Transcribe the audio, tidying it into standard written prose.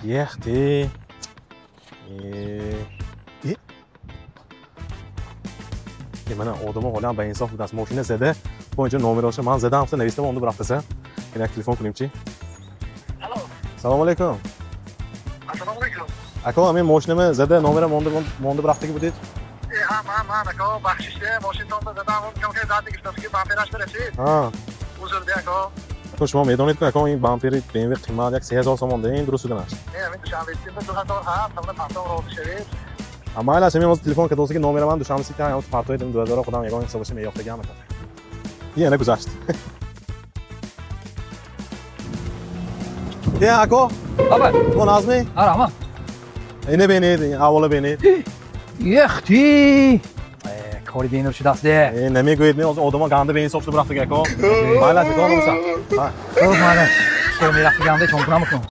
Yexti. Mana odamı olan ben insof budas mashina zada. Bo'yicha nomer olsa, men zada hamsa nevista onu bıraktsa. Yine telefon qilayimchi. Alo. Assalomu alaykum. Assalomu alaykum. Aka, men mashinamni zada nomerim onda bıraktık bu dedi. Ha, aka, baxshishda mashinamda zada konkret datlik istasiga bamperash berasiz. Ha. Uzrda aka. Aka, shoma medonit aka, این بامپری BMW qiymat yak 3000 so'm da, endi durust emas. Men dushanbeda bir qator ham, sabr qanday ro'd sheriz. Mayli, men o'z telefon kadosiga nomerimni dushanbasi kan, o'z farto edim 2000 xudam yagona hisoblashim yo'q deganmi. Yana guzashdi. Ya aka, Aba, bu nazmi? arama. Ene beni, avvalo beni. Yexti. Kori denir şu dasde. Nima qo'ydim, o'zi odamga ganda beni hisobda bıraktık aka. Mayli, aka, bo'lsa. Ha. Ko'p mana. Şöyle merak qilganda cho'nqiramoqman.